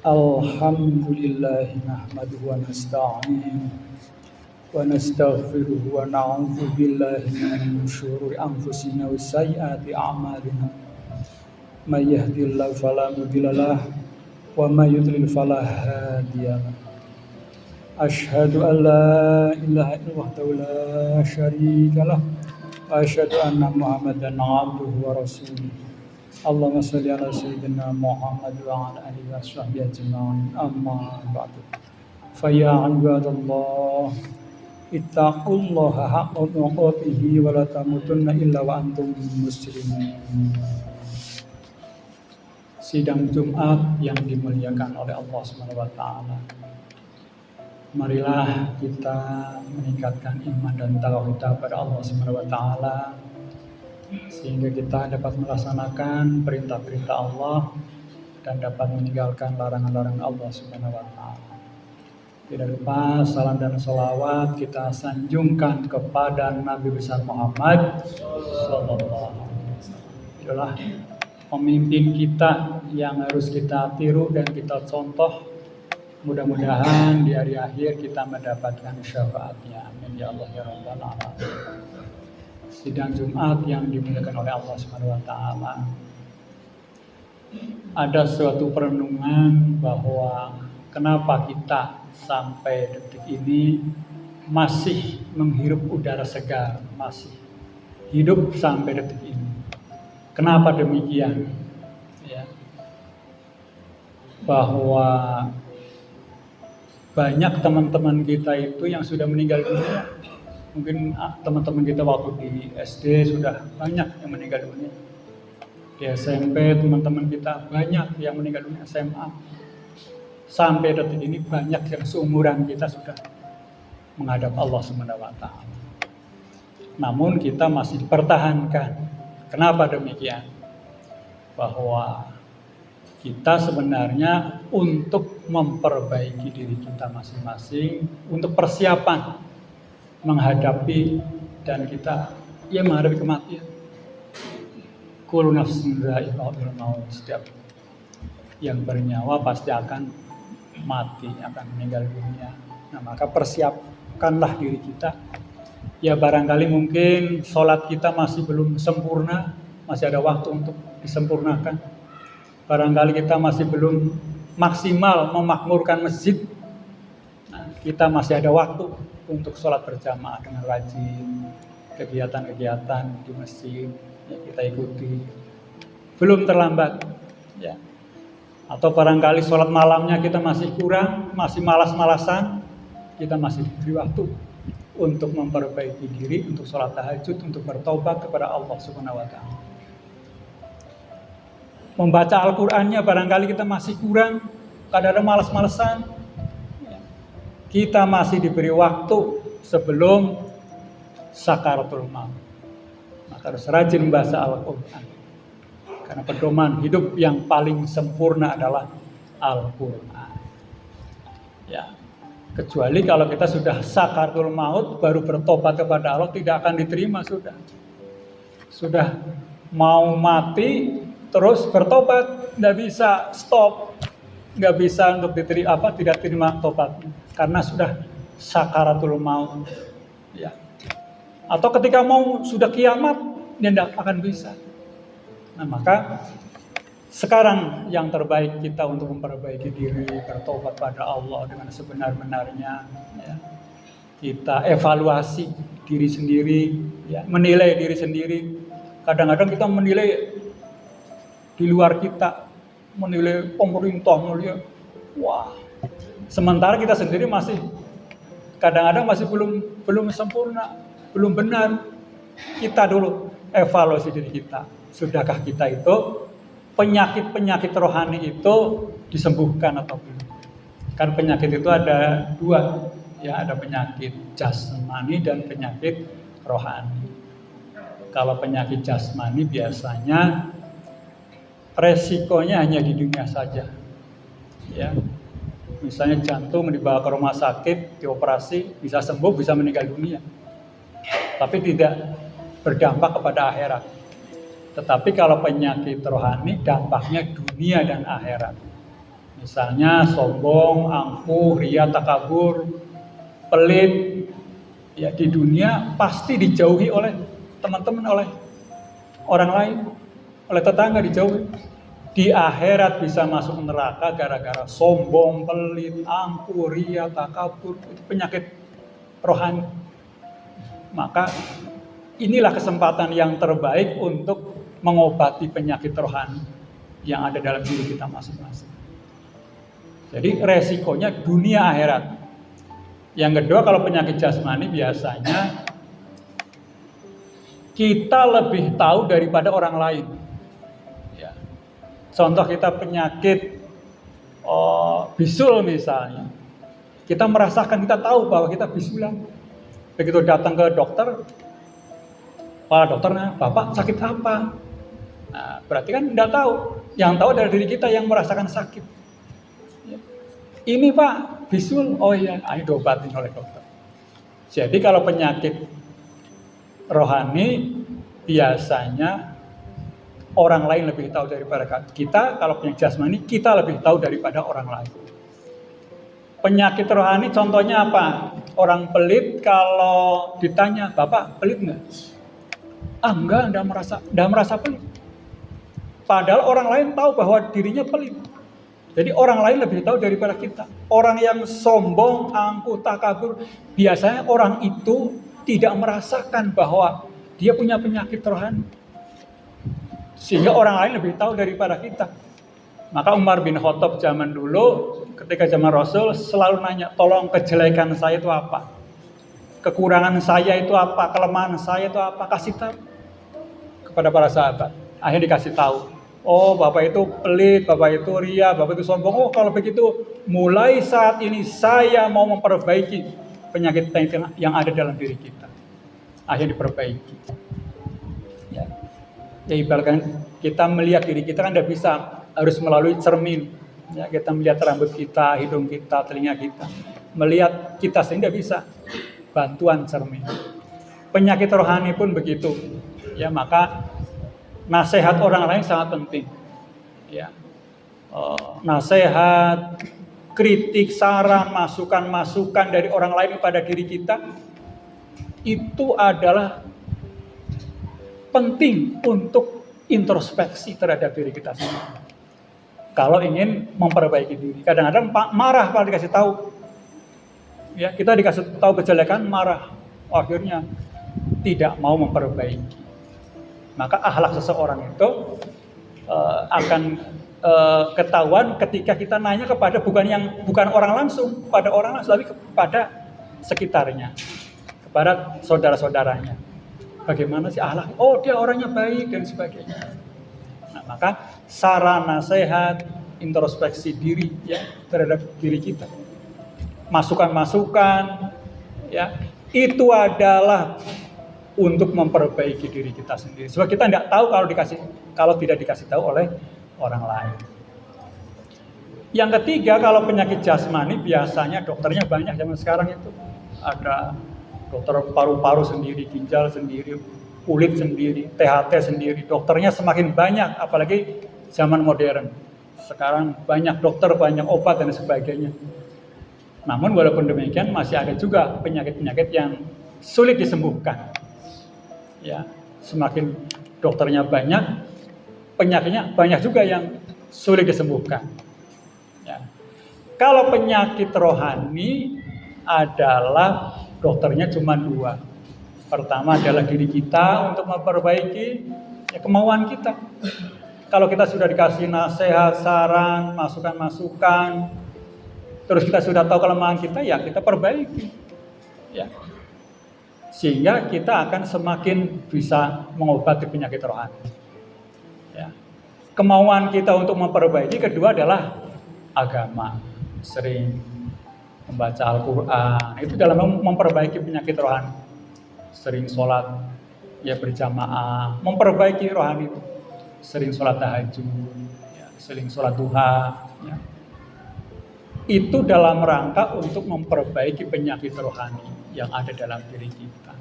Alhamdulillah nahmaduhu wa nasta'in wa nastaghfiruhu wa na'udzu billahi min syururi anfusina wa sayyiati a'malina. May yahdihillahu fala mudhillalah wa may yudlil fala hadiyalah. Asyhadu an la ilaha illallah wa la syarikalah wa asyhadu anna Muhammadan 'abduhu wa rasuluh. Allahumma shalli ala sayyidina Muhammad wa ala alihi wa sahbihi ajma'in. Amma ba'du. Fa ya ibadallah ittaqullaha haqqa tuqatih wa la tamutunna illa wa antum muslimun. Sidang Jumat yang dimuliakan oleh Allah Subhanahu wa taala. Marilah kita meningkatkan iman dan takwa kita pada Allah Subhanahu wa taala sehingga kita dapat melaksanakan perintah-perintah Allah dan dapat meninggalkan larangan-larangan Allah Subhanahu wa taala. Tidak lupa salam dan salawat kita sanjungkan kepada Nabi besar Muhammad sallallahu alaihi wasallam. Itulah pemimpin kita yang harus kita tiru dan kita contoh. Mudah-mudahan di hari akhir kita mendapatkan syafaatnya. Amin ya Allah ya rabbal alamin. Sidang Jumat yang dimuliakan oleh Allah Subhanahu wa taala. Ada suatu perenungan bahwa kenapa kita sampai detik ini masih menghirup udara segar, masih hidup sampai detik ini. Kenapa demikian? Ya. Bahwa banyak teman-teman kita itu yang sudah meninggal dunia. Mungkin teman-teman kita waktu di SD sudah banyak yang meninggal dunia. Di SMP teman-teman kita banyak yang meninggal dunia, SMA. Sampai detik ini banyak yang seumuran kita sudah menghadap Allah Subhanahu wa taala. Namun kita masih dipertahankan. Kenapa demikian? Bahwa kita sebenarnya untuk memperbaiki diri kita masing-masing, untuk persiapan menghadapi dan kita menghadapi kematian. Kullu nafsin dha'iqatul maut. Setiap yang bernyawa pasti akan mati, akan meninggal dunia. Nah, maka persiapkanlah diri kita. Ya barangkali mungkin sholat kita masih belum sempurna, masih ada waktu untuk disempurnakan. Barangkali kita masih belum maksimal memakmurkan masjid. Nah, kita masih ada waktu untuk sholat berjamaah dengan rajin, kegiatan-kegiatan di masjid ya, kita ikuti. Belum terlambat ya. Atau barangkali sholat malamnya kita masih kurang, masih malas-malasan, kita masih diberi waktu untuk memperbaiki diri, untuk sholat tahajud, untuk bertobat kepada Allah Subhanahu wa taala. Membaca Al-Qur'annya barangkali kita masih kurang, kadang-kadang malas-malasan. Kita masih diberi waktu sebelum sakaratul maut. Maka harus rajin membaca Al-Qur'an. Karena pedoman hidup yang paling sempurna adalah Al-Qur'an. Ya. Kecuali kalau kita sudah sakaratul maut baru bertobat kepada Allah, tidak akan diterima sudah. Sudah mau mati terus bertobat, tidak bisa stop. Nggak bisa untuk diterima tidak terima tobatnya karena sudah sakaratul maut ya. Atau ketika mau sudah kiamat dia tidak akan bisa. Nah maka sekarang yang terbaik kita untuk memperbaiki diri, bertobat pada Allah dengan sebenar-benarnya ya. Kita evaluasi diri sendiri ya, menilai diri sendiri. Kadang-kadang kita menilai di luar kita, menilai pemerintah, menilai wah. Sementara kita sendiri masih kadang-kadang masih belum sempurna, belum benar. Kita dulu evaluasi diri kita. Sudahkah kita itu penyakit-penyakit rohani itu disembuhkan atau belum? Kan penyakit itu ada dua, ya ada penyakit jasmani dan penyakit rohani. Kalau penyakit jasmani biasanya resikonya hanya di dunia saja, ya. Misalnya jantung dibawa ke rumah sakit, dioperasi, bisa sembuh, bisa meninggal dunia. Tapi tidak berdampak kepada akhirat. Tetapi kalau penyakit rohani, dampaknya dunia dan akhirat. Misalnya sombong, angkuh, ria, takabur, pelit, ya di dunia pasti dijauhi oleh teman-teman, oleh orang lain, oleh tetangga dijauhi. Di akhirat bisa masuk neraka gara-gara sombong, pelit, angkuh, ria, takabur, itu penyakit rohani. Maka inilah kesempatan yang terbaik untuk mengobati penyakit rohani yang ada dalam diri kita masing-masing. Jadi resikonya dunia akhirat. Yang kedua, kalau penyakit jasmani biasanya kita lebih tahu daripada orang lain. Ya. Contoh kita penyakit bisul misalnya, kita merasakan, kita tahu bahwa kita bisulan. Begitu datang ke dokter, Pak dokternya, Bapak sakit apa? Nah, berarti kan tidak tahu. Yang tahu dari diri kita yang merasakan sakit. Ini Pak, bisul. Oh iya, ayo diobatin oleh dokter. Jadi kalau penyakit rohani biasanya orang lain lebih tahu daripada kita. Kalau penyakit jasmani kita lebih tahu daripada orang lain. Penyakit rohani contohnya apa? Orang pelit kalau ditanya, Bapak pelit nggak? Enggak merasa pelit. Padahal orang lain tahu bahwa dirinya pelit. Jadi orang lain lebih tahu daripada kita. Orang yang sombong, angkuh, takabur, biasanya orang itu tidak merasakan bahwa dia punya penyakit rohani. Sehingga orang lain lebih tahu daripada kita. Maka Umar bin Khattab zaman dulu, ketika zaman Rasul, selalu nanya, tolong kejelekan saya itu apa? Kekurangan saya itu apa? Kelemahan saya itu apa? Kasih tahu kepada para sahabat. Akhirnya dikasih tahu. Oh, Bapak itu pelit, Bapak itu ria, Bapak itu sombong. Oh, kalau begitu, mulai saat ini saya mau memperbaiki penyakit-penyakit yang ada dalam diri kita. Akhirnya diperbaiki. Ya, ibaratkan kita melihat diri kita kan tidak bisa, harus melalui cermin. Ya, kita melihat rambut kita, hidung kita, telinga kita. Melihat kita sendiri tidak bisa. Bantuan cermin. Penyakit rohani pun begitu. Ya, maka nasihat orang lain sangat penting. Ya. Nasihat, kritik, saran, masukan-masukan dari orang lain kepada diri kita itu adalah penting untuk introspeksi terhadap diri kita sendiri. Kalau ingin memperbaiki diri, kadang-kadang marah kalau dikasih tahu. Ya, kita dikasih tahu kejelekan, marah. Akhirnya tidak mau memperbaiki. Maka akhlak seseorang itu akan ketahuan ketika kita nanya kepada bukan orang langsung, pada orang langsung, tapi kepada sekitarnya, kepada saudara-saudaranya. Bagaimana sih akhlak? Oh, dia orangnya baik dan sebagainya. Nah, maka saran, nasihat, introspeksi diri ya terhadap diri kita, masukan-masukan, ya itu adalah untuk memperbaiki diri kita sendiri. Sebab kita tidak tahu kalau tidak dikasih tahu oleh orang lain. Yang ketiga, kalau penyakit jasmani biasanya dokternya banyak zaman sekarang itu. Ada dokter paru-paru sendiri, ginjal sendiri, kulit sendiri, THT sendiri. Dokternya semakin banyak, apalagi zaman modern. Sekarang banyak dokter, banyak obat dan sebagainya. Namun walaupun demikian masih ada juga penyakit-penyakit yang sulit disembuhkan. Ya, semakin dokternya banyak, penyakitnya banyak juga yang sulit disembuhkan. Ya. Kalau penyakit rohani adalah dokternya cuma dua. Pertama adalah diri kita untuk memperbaiki kemauan kita. Kalau kita sudah dikasih nasihat, saran, masukan-masukan, terus kita sudah tahu kelemahan kita, ya kita perbaiki. Ya. Sehingga kita akan semakin bisa mengobati penyakit rohani. Ya. Kemauan kita untuk memperbaiki kedua adalah agama. Sering membaca Al-Quran, itu dalam memperbaiki penyakit rohani. Sering sholat, ya berjamaah, memperbaiki rohani itu. Sering sholat tahajud, ya, sering sholat duha. Ya. Itu dalam rangka untuk memperbaiki penyakit rohani yang ada dalam diri kita.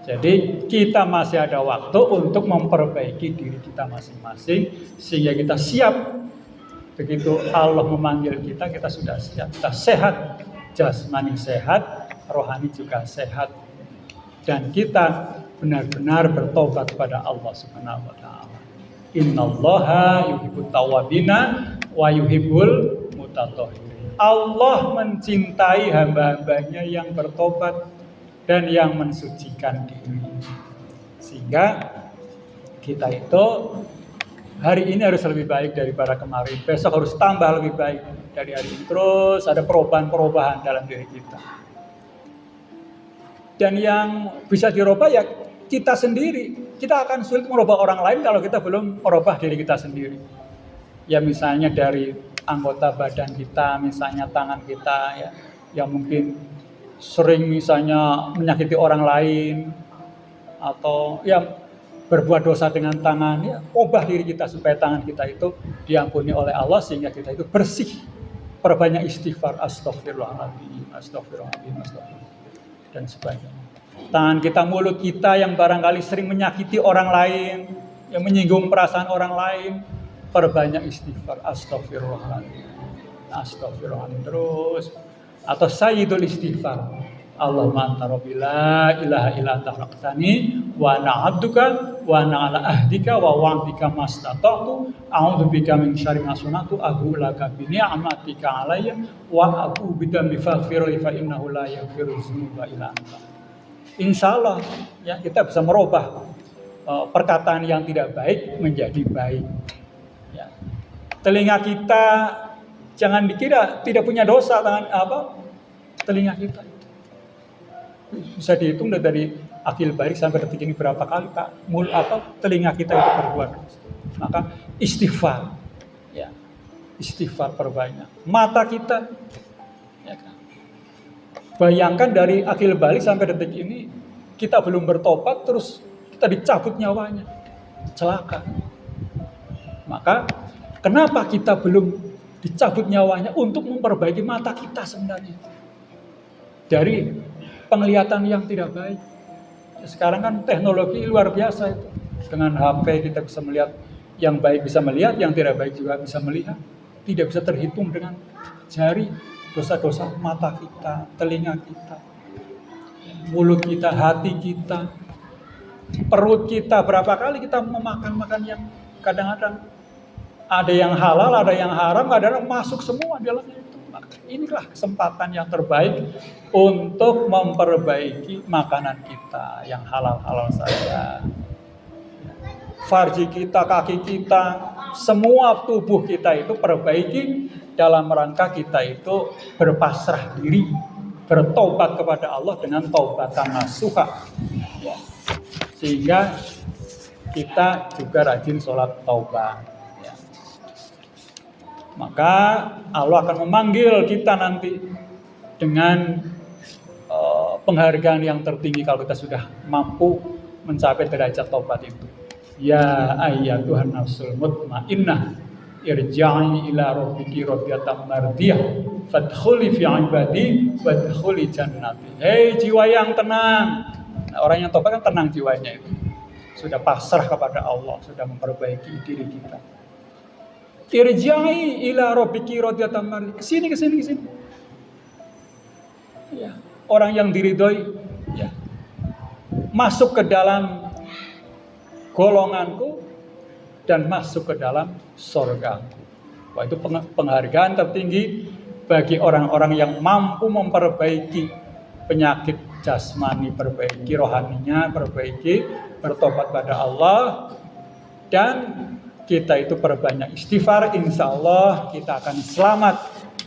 Jadi kita masih ada waktu untuk memperbaiki diri kita masing-masing sehingga kita siap Begitu Allah memanggil kita, kita sudah siap. Kita sehat, jasmani sehat, rohani juga sehat. Dan kita benar-benar bertobat kepada Allah Subhanahu wa taala. Innallaha yuhibbut tawwabina wa yuhibbul mutatahhirin. Allah mencintai hamba-hambanya yang bertobat dan yang mensucikan diri. Sehingga kita itu hari ini harus lebih baik daripada kemarin, besok harus tambah lebih baik dari hari ini. Terus ada perubahan-perubahan dalam diri kita. Dan yang bisa dirubah ya kita sendiri. Kita akan sulit merubah orang lain kalau kita belum merubah diri kita sendiri. Ya misalnya dari anggota badan kita, misalnya tangan kita ya, yang mungkin sering misalnya menyakiti orang lain atau ya berbuat dosa dengan tangan, ya ubah diri kita supaya tangan kita itu diampuni oleh Allah sehingga kita itu bersih. Perbanyak istighfar, astagfirullahaladzim, astagfirullahaladzim, astagfirullahaladzim, dan sebagainya. Tangan kita, mulut kita yang barangkali sering menyakiti orang lain, yang menyinggung perasaan orang lain, perbanyak istighfar, astagfirullahaladzim, astagfirullahaladzim terus. Atau sayyidul istighfar, Allahumma anta rabbi la ilaha illa anta khalaqtani wa ana 'abduka wa ana 'ala ahdika wa wa'dika mastata'tu a'udzu bika min syarri ma sana'tu abu laka bi ni'matika 'alayya wa abu bidambi faghfirli fa innahu la yaghfiru dzunuba illa anta. Insyaallah ya kita bisa merubah perkataan yang tidak baik menjadi baik. Ya. Telinga kita jangan dikira tidak punya dosa telinga kita itu. Bisa dihitung dari akil balik sampai detik ini berapa kali telinga kita itu berbuat. Maka istighfar, ya istighfar perbanyak. Mata kita, ya kan? Bayangkan dari akil balik sampai detik ini kita belum bertobat terus kita dicabut nyawanya, celaka. Maka kenapa kita belum dicabut nyawanya? Untuk memperbaiki mata kita sebenarnya dari penglihatan yang tidak baik. Sekarang kan teknologi luar biasa itu. Dengan HP kita bisa melihat yang baik, bisa melihat yang tidak baik juga bisa melihat. Tidak bisa terhitung dengan jari dosa-dosa mata kita, telinga kita, mulut kita, hati kita, perut kita. Berapa kali kita memakan yang kadang-kadang ada yang halal, ada yang haram, kadang-kadang masuk semua di dalamnya itu. Inilah kesempatan yang terbaik untuk memperbaiki makanan kita yang halal-halal saja. Farji kita, kaki kita, semua tubuh kita itu perbaiki dalam rangka kita itu berpasrah diri, bertobat kepada Allah dengan taubatan nasuha. Ya. Sehingga kita juga rajin sholat taubat. Maka Allah akan memanggil kita nanti dengan penghargaan yang tertinggi kalau kita sudah mampu mencapai derajat taubat itu. Ya ayyatuhan nafsul mutmainnah irja'i ila rabbiki radiyatan mardiyah fadkhuli fi ibadi wadkhuli jannati. Hei jiwa yang tenang. Nah, orang yang taubat kan tenang jiwanya itu. Sudah pasrah kepada Allah, sudah memperbaiki diri kita. Irja'i ila rabbiki radiyatan mardiyah. Kesini. Ya, orang yang diridhoi ya. Masuk ke dalam golonganku dan masuk ke dalam surgaku. Wah, itu penghargaan tertinggi bagi orang-orang yang mampu memperbaiki penyakit jasmani, perbaiki rohaninya, bertobat pada Allah, dan kita itu perbanyak istighfar, insya Allah kita akan selamat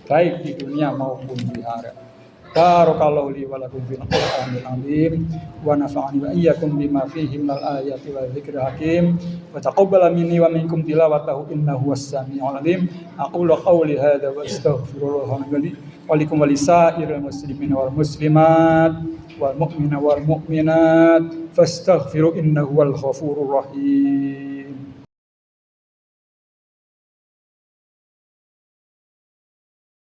baik di dunia maupun di akhirat. Barakallahu li wa lakum fil Qur'anil azim wa nafa'ani wa iyyakum bima fihi minal ayati wa dzikril hakim wa taqabbala minni wa minkum tilawatahu innahu was-sami'ul alim. Aqulu qawli hadza wa astaghfirullah li wa lakum wa lisairil muslimin wal muslimat wal mu'minina wal mu'minat fastaghfiru innahu wal ghafurur rahim.